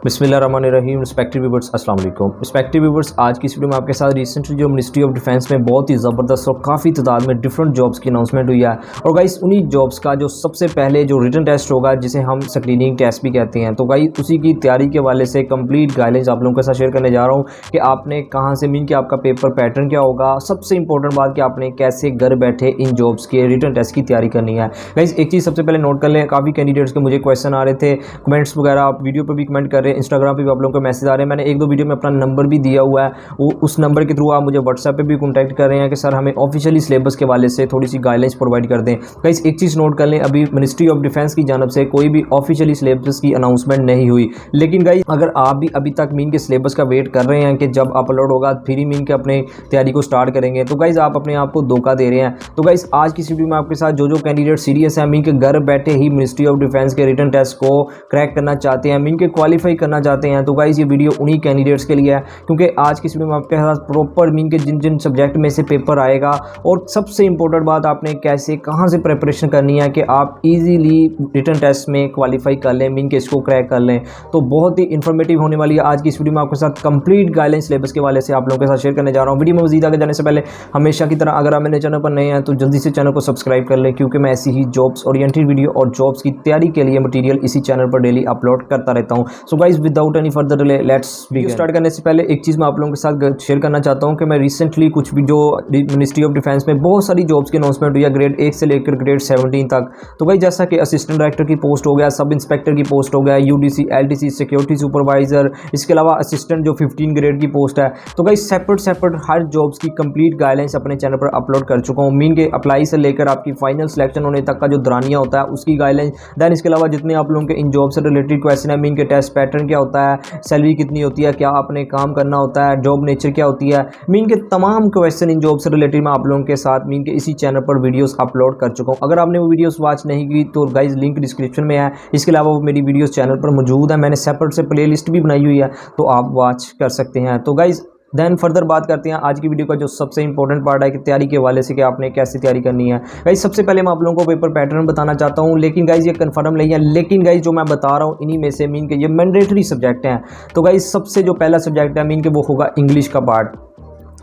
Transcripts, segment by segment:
बिस्मिल्लाहिर्रहमानिर्रहीम। Respective viewers अस्सलाम वालेकुम। रिस्पेक्टिव व्यूअर्स, आज की इस वीडियो में आपके साथ रिसेंटली जो मिनिस्ट्री ऑफ डिफेंस में बहुत ही ज़बरदस्त और काफ़ी तादाद में डिफरेंट जॉब्स की अनाउंसमेंट हुई है। और गाइस उन्हीं जॉब्स का जो सबसे पहले जो रिटन टेस्ट होगा, जिसे हम स्क्रीनिंग टेस्ट भी कहते हैं, तो गाइस उसी की तैयारी के हवाले से कंप्लीट गाइडलाइंस आप लोगों के साथ शेयर करने जा रहा हूँ कि आपने कहाँ से मीन कि आपका पेपर पैटर्न क्या होगा। सबसे इंपॉर्टेंट बात कि आपने कैसे घर बैठे इन जॉब्स के रिटन टेस्ट की तैयारी करनी है। गाइस एक चीज़ सबसे पहले नोट कर लें, काफ़ी कैंडिडेट्स के मुझे क्वेश्चन आ रहे थे, कमेंट्स वगैरह आप वीडियो पर भी कमेंट कर रहे हैं, इंस्टाग्राम पे भी आप लोगों को मैसेज आ रहे हैं। मैंने एक दो वीडियो में अपना नंबर भी दिया हुआ है, वो उस नंबर के थ्रू आप मुझे व्हाट्सएप पे भी कॉन्टैक्ट कर रहे हैं कि सर हमें ऑफिशियली सिलेबस के वाले से थोड़ी सी गाइडलाइंस प्रोवाइड कर दें। गाइस एक चीज़ नोट कर लें, अभी मिनिस्ट्री ऑफ डिफेंस की जानब से कोई भी ऑफिशियली सिलेबस की अनाउंसमेंट नहीं हुई। लेकिन गाइस अगर आप भी अभी तक मीन के सिलेबस का वेट कर रहे हैं कि जब अपलोड होगा फिर ही मीन के अपने तैयारी को स्टार्ट करेंगे, तो गाइस आप अपने आप को धोखा दे रहे हैं। तो गाइस आज की इस वीडियो में आपके साथ जो कैंडिडेट सीरियस है, मीन के घर बैठे ही मिनिस्ट्री ऑफ डिफेंस के रिटन टेस्ट को क्रैक करना चाहते हैं, मीन के क्वालिफाई करना चाहते हैं, तो गाइस ये वीडियो उन्हीं कैंडिडेट्स के लिए है। क्योंकि आज की वीडियो में आपके साथ प्रॉपर मीन के जिन जिन सब्जेक्ट में से पेपर आएगा और सबसे इंपॉर्टेंट बात आपने कैसे कहां से प्रिपरेशन करनी है कि आप इजीली रिटन टेस्ट में क्वालिफाई कर लें, मीन के इसको क्रैक कर लें। तो बहुत ही इन्फॉर्मेटिव होने वाली है आज की इस वीडियो में आपके साथ कंप्लीट गाइडलाइंस सिलेबस के वाले से आप लोगों के साथ शेयर करने जा रहा हूँ। वीडियो में मजीद आगे जाने से पहले हमेशा की तरह अगर आप मेरे चैनल पर नए हैं तो जल्दी से चैनल को सब्सक्राइब कर लें, क्योंकि मैं ऐसी ही जॉब्स ओरिएंटेड वीडियो और जॉब्स की तैयारी के लिए मटीरियल इसी चैनल पर डेली अपलोड करता रहता हूँ। So guys without any further delay let's video start करने से पहले एक चीज़ मैं आप लोगों के साथ शेयर करना चाहता हूं कि मैं रिसेंटली कुछ भी जो मिनिस्ट्री ऑफ डिफेंस में बहुत सारी जॉब्स की अनाउंसमेंट हुई है, ग्रेड 1 से लेकर ग्रेड 17 तक। तो भाई जैसा कि असिस्टेंट डायरेक्टर की पोस्ट हो गया, सब इंस्पेक्टर की पोस्ट हो गया, यूडीसी एलडीसी सिक्योरिटी सुपरवाइजर, इसके अलावा असिस्टेंट जो 15 ग्रेड की पोस्ट है। तो भाई सेपरेट हर जॉब्स की कंप्लीट गाइडलाइंस अपने चैनल पर अपलोड कर चुका हूँ। मीन के अप्लाई से लेकर आपकी फाइनल सिलेक्शन होने तक का जो दौरानिया होता है उसकी गाइडलाइंस, दैन इसके अलावा जितने आप लोगों के इन जॉब से रिलेटेड क्वेश्चन है, मीन के टेस्ट पैटर्न क्या होता है, सैलरी कितनी होती है, क्या आपने काम करना होता है, जॉब नेचर क्या होती है, मीन के तमाम क्वेश्चन इन जॉब से रिलेटेड मैं आप लोगों के साथ मीन के इसी चैनल पर वीडियोस अपलोड कर चुका हूं। अगर आपने वो वीडियोस वॉच नहीं की तो गाइस लिंक डिस्क्रिप्शन में है। इसके अलावा वो मेरी वीडियोस चैनल पर मौजूद है, मैंने सेपरेट से प्लेलिस्ट भी बनाई हुई है, तो आप वॉच कर सकते हैं। तो गाइस देन फर्दर बात करते हैं आज की वीडियो का जो सबसे इंपॉर्टेंट पार्ट है कि तैयारी के हवाले से कि आपने कैसे तैयारी करनी है। गाइस सबसे पहले मैं आप लोगों को पेपर पैटर्न बताना चाहता हूं, लेकिन गाइस ये कंफर्म नहीं है। लेकिन गाइस जो मैं बता रहा हूं इन्हीं में से मीन के ये मैंडेटरी सब्जेक्ट हैं। तो गाइस सबसे जो पहला सब्जेक्ट है मीन के वो होगा इंग्लिश का पार्ट।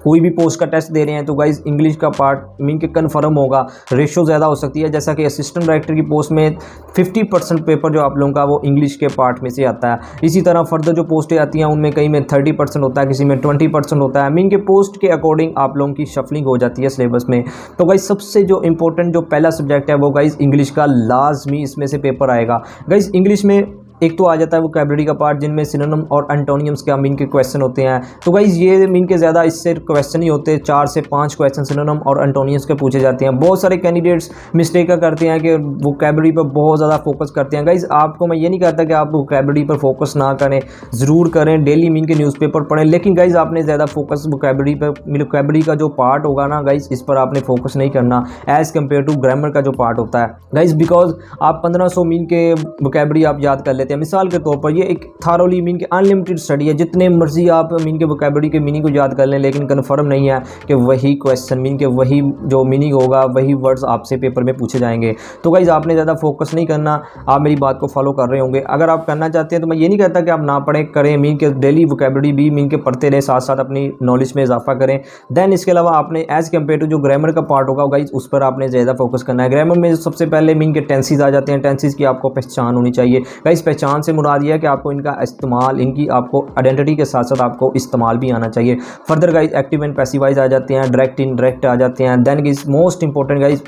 कोई भी पोस्ट का टेस्ट दे रहे हैं तो गाइस इंग्लिश का पार्ट मीन के कन्फर्म होगा। रेशो ज़्यादा हो सकती है, जैसा कि असिस्टेंट डायरेक्टर की पोस्ट में 50% पेपर जो आप लोगों का वो इंग्लिश के पार्ट में से आता है। इसी तरह फर्दर जो पोस्टें आती हैं उनमें कई में 30% होता है, किसी में 20% होता है। मीन के पोस्ट के अकॉर्डिंग आप लोगों की शफलिंग हो जाती है सिलेबस में। तो गाइस सबसे जो इंपॉर्टेंट जो पहला सब्जेक्ट है वो गाइस इंग्लिश का लाजमी इसमें से पेपर आएगा। गाइस इंग्लिश में एक तो आ जाता है वोकैबुलरी का पार्ट, जिनमें सिनोनिम और एंटोनियम्स का मीन के क्वेश्चन होते हैं। तो गाइस ये मीन के ज़्यादा इससे क्वेश्चन ही होते हैं, 4 से 5 क्वेश्चन सिनोनिम और एंटोनियम्स के पूछे जाते हैं। बहुत सारे कैंडिडेट्स मिस्टेक का करते हैं कि वोकैबुलरी पर बहुत ज़्यादा फोकस करते हैं। गाइस आपको मैं ये नहीं कहता कि आप वोकैबुलरी पर फोकस ना करें, ज़रूर करें, डेली मीन के न्यूज़पेपर पढ़ें, लेकिन गाइस आपने ज़्यादा फोकस वोकैबुलरी पर, वोकैबुलरी का जो पार्ट होगा ना गाइस इस पर आपने फोकस नहीं करना एज़ कम्पेयर टू ग्रामर का जो पार्ट होता है। गाइस बिकॉज आप 1500 मीन के वोकैबुलरी आप याद कर लेते हैं। मिसाल के तौर पर ये एक थारोली मीन के अनलिमिटेड स्टडी है, जितने मर्जी आप मीन के वोकैबुलरी के मीनिंग को याद कर लें, लेकिन कन्फर्म नहीं है कि वही क्वेश्चन मीन के वही जो मीनिंग होगा वही वर्ड्स आपसे पेपर में पूछे जाएंगे। तो गाइस आपने ज़्यादा फोकस नहीं करना। आप मेरी बात को फॉलो कर रहे होंगे। अगर आप करना चाहते हैं तो मैं ये नहीं कहता कि आप ना पढ़ें, करें, मीन के डेली वोकैबुलरी भी मीन के पढ़ते रहे, साथ साथ अपनी नॉलेज में इजाफा करें। देन इसके अलावा आपने एज़ कम्पेयर टू जो ग्रामर का पार्ट होगा गाइस उस पर आपने ज़्यादा फोकस करना है। ग्रामर में सबसे पहले मीन के टेंसेस आ जाते हैं। टेंसेस की आपको पहचान होनी चाहिए। गाइस पहचान से मुराद ये है कि आपको इनका इस्तेमाल, इनकी आपको आइडेंटिटी के साथ साथ आपको इस्तेमाल भी आना चाहिए। Further guys active and passive voice आ जाते हैं, डायरेक्ट इनडायरेक्ट आ जाते हैं। Then guys most important guys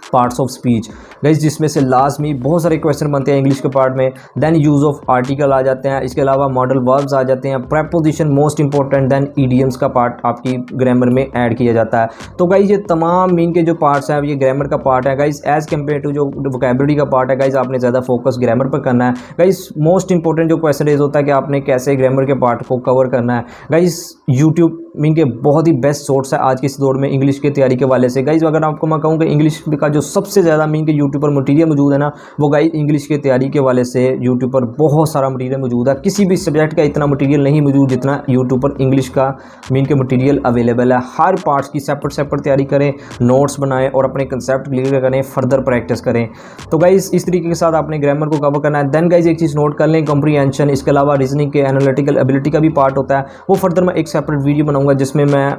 parts of speech guys, जिसमें से लाजमी बहुत सारे क्वेश्चन बनते हैं इंग्लिश के पार्ट में। देन यूज़ ऑफ आर्टिकल आ जाते हैं, इसके अलावा मॉडल वर्ब्स आ जाते हैं, preposition most important. Then idioms का पार्ट आपकी ग्रामर में ऐड किया जाता है। तो गाइस ये तमाम मीन के जो पार्ट्स हैं ये ग्रामर का पार्ट है गाइस, एज़ कम्पेयर टू जो वोकैबुलरी का पार्ट है गाइस आपने ज़्यादा फोकस ग्रामर पर करना है। गाइस मोस्ट इंपॉर्टेंट जो क्वेश्चन रेज होता है कि आपने कैसे ग्रामर के पार्ट को कवर करना है। गाइस यूट्यूब मीन के बहुत ही बेस्ट सोर्स है आज के इस दौर में इंग्लिश की तैयारी के वाले से। गाइज अगर आपको मैं कहूँ कि इंग्लिश का जो सबसे ज़्यादा मीन के यूट्यूब पर मटीरियल मौजूद है ना, वो गाइज इंग्लिश की तैयारी के वाले से यूट्यूब पर बहुत सारा मटीरियल मौजूद है। किसी भी सब्जेक्ट का इतना मटीरियल नहीं मौजूद जितना यूट्यूब पर इंग्लिश का मीन के मटीरियल अवेलेबल है। हर पार्ट्स की सेपरेट तैयारी करें, नोट्स बनाएं और अपने कंसेप्ट क्लियर करें, फर्दर प्रैक्टिस करें। तो गाइज इस तरीके के साथ आपने ग्रामर को कवर करना है। देन गाइज एक चीज़ नोट कर लें, कॉम्प्रीहेंशन, इसके अलावा रीजनिंग के एनालिटिकल एबिलिटी का भी पार्ट होता है। वो फर्दर मैं एक सेपरेट वीडियो बनाऊंगा जिसमें मैं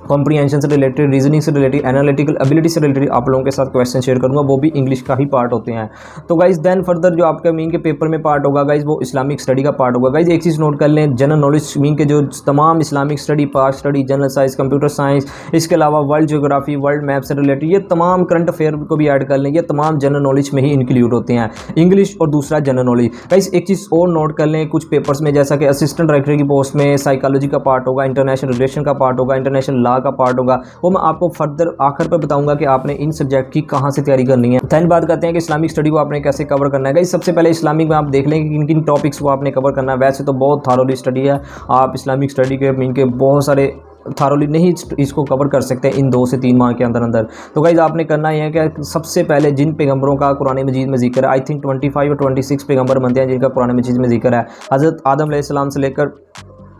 कॉम्प्रीहेंशन से रिलेटेड, रीजनिंग से रिलेटेड, एनालिटिकल एबिलिटी से रिलेटेड आप लोगों के साथ क्वेश्चन शेयर करूंगा, वो भी इंग्लिश का ही पार्ट होते हैं। तो गाइज देन फर्दर जो आपका मीन के पेपर में पार्ट होगा गाइज वो इस्लामिक स्टडी का पार्ट होगा। गाइज एक चीज़ नोट कर लें, जनरल नॉलेज मीन के जो तमाम इस्लामिक स्टडी, पाक study, general science, computer science, इसके अलावा वर्ल्ड जियोग्राफी, वर्ल्ड मैप से रिलेटेड, ये तमाम करंट अफेयर को भी ऐड कर लें, ये तमाम जनरल नॉलेज में ही इंक्लूड होते हैं, इंग्लिश और दूसरा जनरल नॉलेज। गाइज एक चीज़ और नोट कर लें, कुछ पेपर्स में जैसा कि असिस्टेंट डायरेक्टर की पोस्ट में साइकोलॉजी का पार्ट होगा, इंटरनेशनल रिलेशन का पार्ट होगा, इंटरनेशनल लॉ का पार्ट होगा, वो मैं आपको फर्दर आखिर पर बताऊंगा कि आपने इन सब्जेक्ट की कहां से तैयारी करनी है। दैन बात करते हैं कि इस्लामिक स्टडी को आपने कैसे कवर करना है। गाइस सबसे पहले इस्लामिक में आप देख लें कि किन किन टॉपिक्स को आपने कवर करना है। वैसे तो बहुत थारोली स्टडी है, आप इस्लामिक स्टडी के मीन के बहुत सारे थारोली नहीं इसको कवर कर सकते हैं इन 2 से 3 माह के अंदर। तो गाइज आपने करना यह है कि सबसे पहले जिन पैगंबरों का कुरान मजीद में जिक्र है, आई थिंक 25 और 26 पैगंबर बनते हैं जिनका कुरान मजीद में जिक्र है। हज़रत आदम अलैहिस्सलाम से लेकर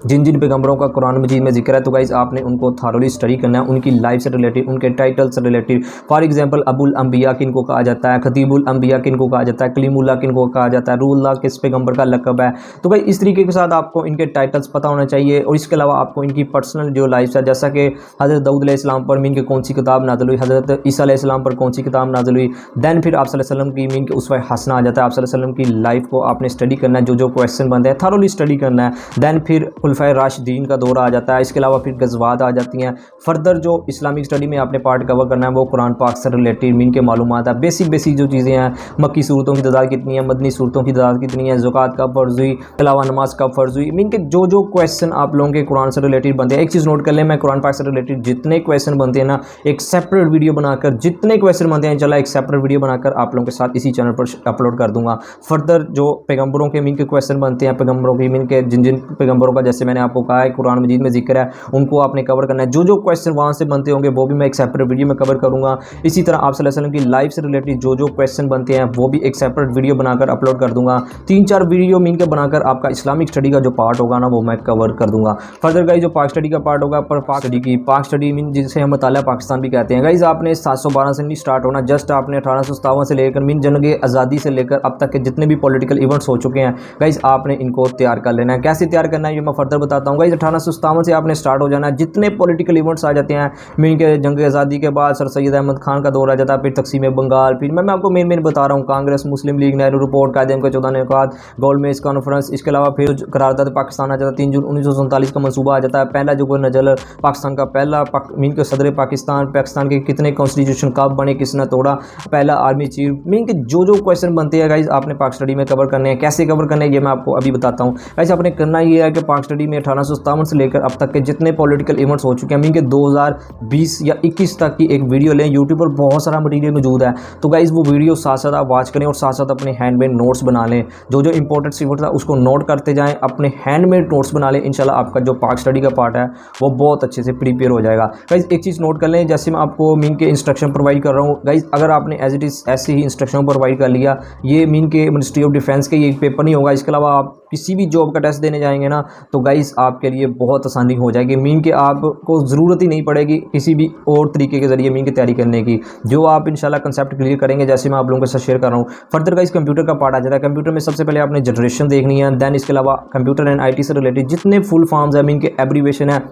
जिन जिन पैगंबरों का कुरान मजीद में जिक्र है, तो गाइज आपने उनको थारोली स्टडी करना है, उनकी लाइफ से रिलेटेड, उनके टाइटल से रिलेटेड। फॉर एग्जांपल अबुल अंबिया किन को कहा जाता है, खतीबुल अंबिया किन को कहा जाता है, कलीमुल्लाह किन को कहा जाता है, रूहुल्लाह किस पैगंबर का लक़ब है। तो भाई इस तरीके के साथ आपको इनके टाइटल्स पता होना चाहिए। और इसके अलावा आपको इनकी पर्सनल जो लाइफ है, जैसा कि हज़रत दाऊद अलैहिस्सलाम पर मीन के कौन सी किताब नाज़िल हुई, हज़रत ईसा अलैहिस्सलाम पर कौन सी किताब नाज़िल हुई। दैन फिर आप सल्लल्लाहु अलैहि वसल्लम की मीन के उसवा हसना आ जाता है, आप सल्लल्लाहु अलैहि वसल्लम की लाइफ को आपने स्टडी करना है, जो जो क्वेश्चन बनते हैं थारोली स्टडी करना है। दैन फिर खुलफाए राशिदीन का दौर आ जाता है, इसके अलावा फिर गज़वात आ जाती हैं। फर्दर जो इस्लामिक स्टडी में आपने पार्ट कवर करना है वो कुरान पाक से रिलेटेड मीन के मालूमात है, बेसिक जो चीज़ें हैं, मक्की सूरतों की तादाद कितनी है, मदनी सूरतों की तादाद कितनी है, ज़कात कब फ़र्ज़ हुई, अलावा नमाज कब फ़र्ज़ हुई, मीन के जो जो क्वेश्चन आप लोगों के कुरान से रिलेटेड बनते हैं। एक चीज़ नोट कर लें, मैं कुरान पाक से रिलेटेड जितने क्वेश्चन बनते हैं ना, एक सेपरेट वीडियो बनाकर, जितने क्वेश्चन बनते हैं चला एक सेपरेट वीडियो बनाकर आप लोगों के साथ इसी चैनल पर अपलोड कर दूंगा। फर्दर जो पैगंबरों के मीन के क्वेश्चन बनते हैं, पैगंबरों के मीन के जिन जिन पैगंबरों का जैसे मैंने आपको कहा है कुरान मजीद में जिक्र है, उनको आपने कवर करना है। जो जो क्वेश्चन वहाँ से बनते होंगे वो भी मैं एक सेपरेट वीडियो में कवर करूँगा। इसी तरह आप सल्लल्लाहु अलैहि वसल्लम की लाइफ से रिलेटेड जो जो क्वेश्चन बनते हैं वो भी एक सेपरेट वीडियो बनाकर अपलोड कर दूंगा। 3-4 वीडियो मीन के बनाकर आपका इस्लामिक स्टडी का जो पार्ट होगा ना वो मैं कवर कर दूंगा। फर्दर गाइज जो पाक स्टडी का पार्ट होगा, पर पाक स्टडी मीन जिसे हम मुताला पाकिस्तान भी कहते हैं। गाइज आपने 712 से नहीं स्टार्ट होना, जस्ट आपने 1857 से लेकर मीन जंग आज़ादी से लेकर अब तक के जितने भी पॉलिटिकल इवेंट्स हो चुके हैं गाइज आपने इनको तैयार कर लेना है। कैसे तैयार करना है ये मैं फर्दर बताता हूँ। गाइज 1857 से आपने स्टार्ट हो जाना है। जितने पॉलिटिकल इवेंट्स आ जाते हैं मीन के जंग आज़ादी के बाद सर सैयद अहमद खान का दौर आ जाता है, फिर तकसीम बंगाल, फिर मैं आपको मेन बता रहा हूँ, कांग्रेस, मुस्लिम लीग, नेहरू रिपोर्ट, कायदे का 14 निकात, गोलमेज कॉन्फ्रेंस, इसके अलावा फिर करारदाद पाकिस्तान आ जाता है, 3 जून 1947 का मनसूबा आ जाता है, पहला जो नजल पाकिस्तान का पहला मीन के सदर पाकिस्तान के कितने कॉन्स्टिट्यूशन कब बने, किसने तोड़ा, पहला आर्मी चीफ, मीन के जो जो क्वेश्चन बनते हैं गाइज आपने पाक स्टडी में कवर करने हैं। कैसे कवर करने हैं ये मैं आपको अभी बताता हूँ। गाइज आपने करना ये है कि पाक स्टडी में 1857 से लेकर अब तक के जितने पॉलिटिकल इवेंट्स हो चुके हैं मीन के 2020 या 21 तक की एक वीडियो लें। यूट्यूब पर बहुत सारा मटीरियल मौजूद है, तो गाइज वो वीडियो साथ साथ आप वॉच करें और साथ साथ अपने हैंडमेड नोट्स बना लें। जो जो इंपॉर्टेंट सीवर्ड था उसको नोट करते जाएं, अपने हैंडमेड नोट्स बना लें। इंशाल्लाह आपका जो पाक स्टडी का पार्ट है वो बहुत अच्छे से प्रिपेयर हो जाएगा। गाइज एक चीज़ नोट कर लें, जैसे मैं आपको मीन के इंस्ट्रक्शन प्रोवाइड कर रहा हूँ गाइज, अगर आपने एज इट इज़ ऐसे ही इंस्ट्रक्शन प्रोवाइड कर लिया, ये मीन के मिनिस्ट्री ऑफ डिफेंस के ये पेपर नहीं होगा। इसके अलावा आप किसी भी जॉब का टेस्ट देने जाएंगे ना तो गाइज आपके लिए बहुत आसानी हो जाएगी। मीन के आपको ज़रूरत ही नहीं पड़ेगी किसी भी और तरीके के ज़रिए मीन की तैयारी करने की, जो आप इंशाल्लाह कंसेप्ट क्लियर करेंगे जैसे मैं आप लोगों के साथ शेयर कर रहा हूँ। फर्दर गाइज कंप्यूटर का पार्ट आ जाता है। कंप्यूटर में सबसे पहले आपने जनरेशन देखनी है, दैन इसके अलावा कंप्यूटर एंड IT से रिलेटेड जितने फुल फॉर्म्स है, मीन के एब्रीवेशन है,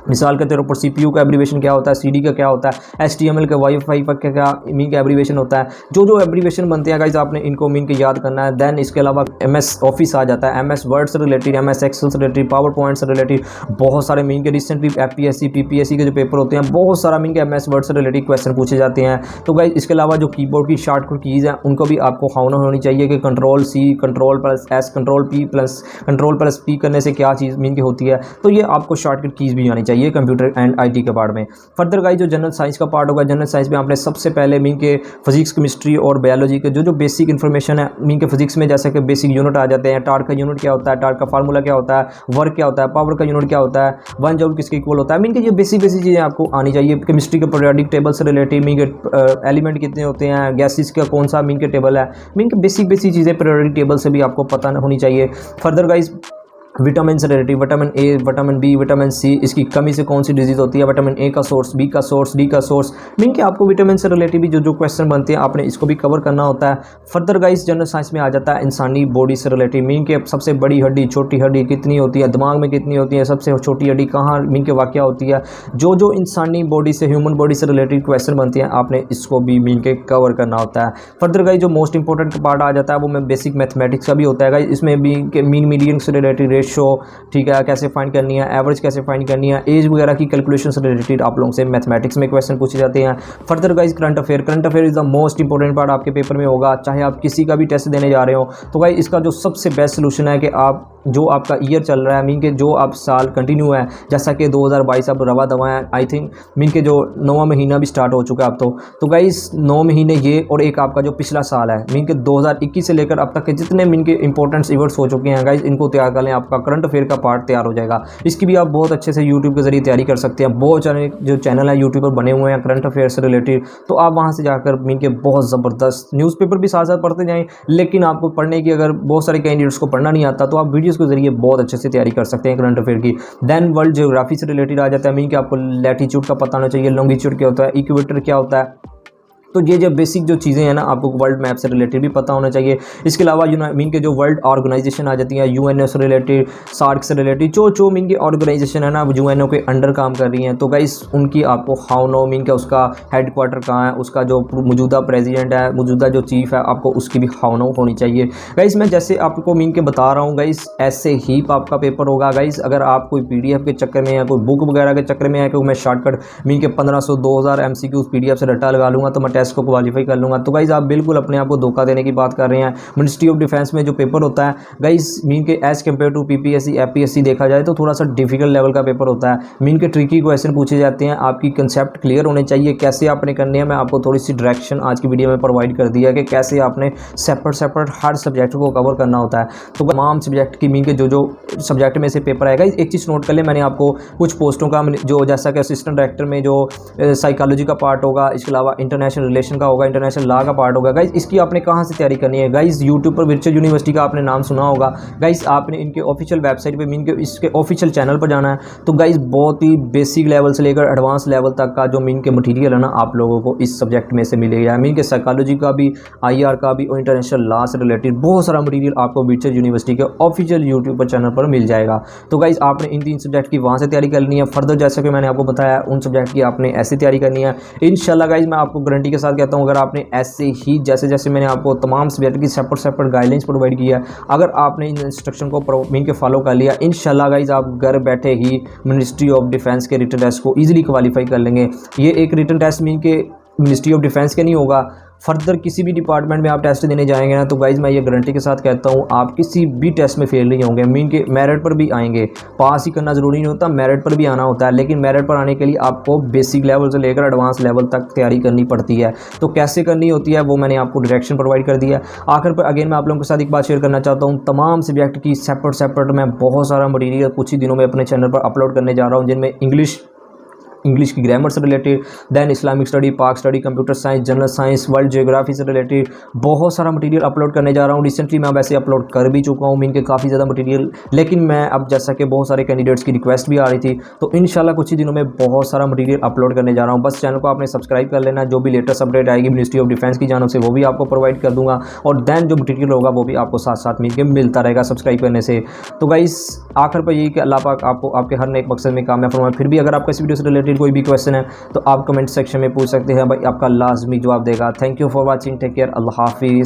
मिसाल के तौर पर CPU का एब्रीवेशन क्या होता है, CD का क्या होता है, HTML का वाईफाई का क्या मीन का एब्रीवेशन होता है, जो जो एब्रीवेशन बनते हैं गाइज आपने इनको मीन के याद करना है। दैन इसके अलावा MS ऑफिस आ जाता है, MS वर्ड से रिलेटेड, MS एक्सेल से रिलेटेड, पावर पॉइंट से रिलेटेड बहुत सारे मीन के रिसेंटली FPSC PPSC के जो पेपर होते हैं बहुत सारा मीन के MS वर्ड से रिलेटेड क्वेश्चन पूछे जाते हैं। तो गाइज इसके अलावा जो कीबोर्ड की शॉर्टकट कीज़ हैं उनको भी आपको खाना होनी चाहिए कि Ctrl+C Ctrl+S Ctrl+P करने से क्या चीज़ मीन की होती है, तो ये आपको शॉर्टकट कीज़ भी आनी चाहिए कंप्यूटर एंड IT के पार्ट में। फर्दर गाइस जो जनरल साइंस का पार्ट होगा, जनरल साइंस में आपने सबसे पहले मीन के फिजिक्स, केमिस्ट्री और बायोलॉजी के जो बेसिक इन्फॉर्मेशन है मीन के फिजिक्स में जैसे कि बेसिक यूनिट आ जाते हैं, टार्क का यूनिट क्या होता है, टार्क का फार्मूला क्या होता है, वर्क क्या होता है, पावर का यूनिट क्या होता है, 1 जूल किसके इक्वल होता है, मीन के ये बेसिक चीज़ें आपको आनी चाहिए। केमिस्ट्री के पीरियोडिक टेबल से रिलेटेड मीन के एलिमेंट कितने होते हैं, गैसेस का कौन सा मीन के टेबल है, मीन के बेसिक चीज़ें पीरियोडिक टेबल से भी आपको पता होनी चाहिए। फर्दर गाइस विटामिन से related vitamin A, vitamin B, vitamin C, इसकी कमी से कौन सी डिजीज़ होती है, विटामिन ए का सोर्स, बी का सोर्स, डी का सोर्स, मीन के आपको विटामिन से रिलेटेड भी जो क्वेश्चन बनते हैं आपने इसको भी कवर करना होता है। फर्दर गाइस जनरल साइंस में आ जाता है इंसानी बॉडी से रिलेटेड, मीन के सबसे बड़ी हड्डी, छोटी हड्डी कितनी होती है, दिमाग में कितनी होती है, सबसे छोटी हड्डी कहाँ मीन के वाक़या होती है, जो इंसानी बॉडी से, ह्यूमन बॉडी से रिलेटेड क्वेश्चन बनते हैं आपने इसको भी मीन के कवर करना होता है। फर्दर गाइस जो मोस्ट इंपॉर्टेंट पार्ट आ जाता है वो में बेसिक मैथमेटिक्स का भी होता है गाइस, इसमें भी मीन मीडियन से रिलेटेड रेशो, ठीक है, कैसे फाइंड करनी है, एवरेज कैसे फाइंड करनी है, एज वगैरह की कैलकुलेशन से रिलेटेड आप लोगों से मैथमेटिक्स में क्वेश्चन पूछे जाते हैं। Further guys current affair is the most important part आपके पेपर में होगा, चाहे आप किसी का भी टेस्ट देने जा रहे हो। तो गाइस इसका जो सबसे बेस्ट सोल्यूशन है कि आप जो आपका ईयर चल रहा है मीन के जो आप साल कंटिन्यू है, जैसा कि 2022 अब रवा दवा है, आई थिंक मीन के जो 9वां महीना भी स्टार्ट हो चुका है अब तो गाइस 9 महीने ये और एक आपका जो पिछला साल है मीन के 2021 से लेकर अब तक के जितने मीन के इंपॉर्टेंट इवेंट्स हो चुके हैं गाइस इनको तैयार कर लें, आपका करंट अफेयर का पार्ट तैयार हो जाएगा। इसकी भी आप बहुत अच्छे से यूट्यूब के जरिए तैयारी कर सकते हैं। बहुत सारे जो चैनल है यूट्यूब पर बने हुए हैं करंट अफेयर से रिलेटेड, तो आप वहाँ से जाकर मीन के बहुत ज़बरदस्त न्यूज़पेपर भी साथ साथ पढ़ते जाएँ, लेकिन आपको पढ़ने की अगर बहुत सारे कैंडिडेट्स को पढ़ना नहीं आता तो आप वीडियोज़ के जरिए बहुत अच्छे से तैयारी कर सकते हैं करंट अफेयर की। देन वर्ल्ड ज्योग्राफी से रिलेटेड आ जाता है मीन कि आपको लैटीट्यूड का पता होना चाहिए, लॉन्गिट्यूड क्या होता है, इक्वेटर क्या होता है, तो ये जो बेसिक जो चीज़ें हैं ना आपको वर्ल्ड मैप से रिलेटेड भी पता होना चाहिए। इसके अलावा मीन के जो वर्ल्ड ऑर्गेनाइजेशन आ जाती हैं, यूएनओ से रिलेटेड, सार्क से रिलेटेड, जो मीन की ऑर्गेनाइजेशन है ना वो यूएनओ के अंडर काम कर रही हैं, तो गाइस उनकी आपको हाउ नो मीन का उसका हेडक्वार्टर कहाँ है, उसका जो मौजूदा प्रेसिडेंट है, मौजूदा जो चीफ है, आपको उसकी भी हाउ नो होनी चाहिए। गाइस मैं जैसे आपको मीन के बता रहा हूँ गाइस ऐसे ही आपका पेपर होगा गाइस। अगर आप कोई PDF के चक्कर में या कोई बुक वगैरह के चक्कर में है कि मैं शॉर्टकट मीन के 1500 2000 MCQ PDF से रट्टा लगा लूँगा तो मैं टेस्ट को क्वालिफाई कर लूँगा, तो गाइज आप बिल्कुल अपने आप को धोखा देने की बात कर रहे हैं। मिनिस्ट्री ऑफ डिफेंस में जो पेपर होता है गाइज मीन के as compare to PPSC FPSC देखा जाए तो थोड़ा सा डिफिकल्ट लेवल का पेपर होता है। मीन के ट्रिकी क्वेश्चन पूछे जाते हैं, आपकी कंसेप्ट क्लियर होने चाहिए कैसे आपने करने हैं। मैं आपको थोड़ी सी डायरेक्शन आज की वीडियो में प्रोवाइड कर दिया कि कैसे आपने सेपरेट हर सब्जेक्ट को कवर करना होता है। तो तमाम सब्जेक्ट की मीन के जो सब्जेक्ट में से पेपर आएगा, एक चीज़ नोट कर ले, मैंने आपको कुछ पोस्टों का जो जैसा कि असिस्टेंट डायरेक्टर में जो साइकोलॉजी का पार्ट होगा, इसके अलावा इंटरनेशनल रिलेशन का होगा, इंटरनेशनल लॉ का पार्ट होगा। गाइज इसकी आपने कहाँ से तैयारी करनी है? गाइज यूट्यूब पर वर्चुअल यूनिवर्सिटी का आपने नाम सुना होगा। गाइज आपने इनके ऑफिशियल वेबसाइट पे मीन के इसके ऑफिशियल चैनल पर जाना है। तो गाइज बहुत ही बेसिक लेवल से लेकर एडवांस लेवल तक का जो मीन के मटीरियल है ना आप लोगों को इस सब्जेक्ट में से मिलेगा। मीन के साइकोलॉजी का भी, IR का भी और इंटरनेशनल लॉ से रिलेटेड बहुत सारा मटीरियल आपको वर्चुअल यूनिवर्सिटी के ऑफिशियल यूट्यूब पर चैनल पर मिल जाएगा। तो गाइज आपने इन 3 सब्जेक्ट की वहाँ से तैयारी करनी है। फर्दर जैसा कि मैंने आपको बताया उन सब्जेक्ट की आपने ऐसी तैयारी करनी है। इंशाल्लाह गाइज मैं आपको गारंटी के साथ कहता हूँ, अगर आपने ऐसे ही जैसे मैंने आपको तमाम सब्जेक्ट की सेपरेट गाइडलाइंस प्रोवाइड किया है, अगर आपने इन इंस्ट्रक्शन को मीन के फॉलो कर लिया, इंशाल्लाह गाइज आप घर बैठे ही मिनिस्ट्री ऑफ डिफेंस के रिटन टेस्ट को ईजिली क्वालिफाई कर लेंगे। ये एक रिटन टेस्ट मीन के मिनिस्ट्री ऑफ डिफेंस के नहीं होगा, फर्दर किसी भी डिपार्टमेंट में आप टेस्ट देने जाएंगे ना तो गाइज मैं ये गारंटी के साथ कहता हूँ आप किसी भी टेस्ट में फेल नहीं होंगे। मीन के मेरिट पर भी आएंगे, पास ही करना ज़रूरी नहीं होता, मेरिट पर भी आना होता है। लेकिन मेरिट पर आने के लिए आपको बेसिक लेवल से लेकर एडवांस लेवल तक तैयारी करनी पड़ती है। तो कैसे करनी होती है वो मैंने आपको डायरेक्शन प्रोवाइड कर दिया। आखिर पर अगेन मैं आप लोगों के साथ एक बात शेयर करना चाहता हूँ, तमाम सब्जेक्ट की सेपरेट मैं बहुत सारा मटीरियल कुछ ही दिनों में अपने चैनल पर अपलोड करने जा रहा हूँ, जिनमें इंग्लिश की ग्रामर से रिलेटेड, देन इस्लामिक स्टडी, पाक study, computer science, general science, world geography से रिलेटेड बहुत सारा मटेरियल अपलोड करने जा रहा हूँ। रिसेंटली मैं वैसे अपलोड कर भी चुका हूँ मीन के काफ़ी ज़्यादा मटेरियल, लेकिन मैं अब जैसा कि बहुत सारे कैंडिडेट्स की रिक्वेस्ट भी आ रही थी तो इंशाल्लाह कुछ ही दिनों में बहुत सारा मटेरियल अपलोड करने जा रहा हूँ। बस चैनल को आपने सब्सक्राइब कर लेना, जो भी लेटेस्ट अपडेट आएगी मिनिस्ट्री ऑफ डिफेंस की जानब से वो भी आपको प्रोवाइड कर दूँगा, और देन जो मटीरियल होगा वो भी आपको साथ साथ मिल के मिलता रहेगा सब्सक्राइब करने से। तो गाइस आखिर पर यही कि अल्लाह पाक आपको आपके हर नेक मकसद में कामयाब फरमाए। फिर भी अगर आपको इस वीडियो से रिलेटेड कोई भी क्वेश्चन है तो आप कमेंट सेक्शन में पूछ सकते हैं, भाई आपका लाजमी जवाब देगा। Thank you for watching, take care, अल्लाह हाफिज़।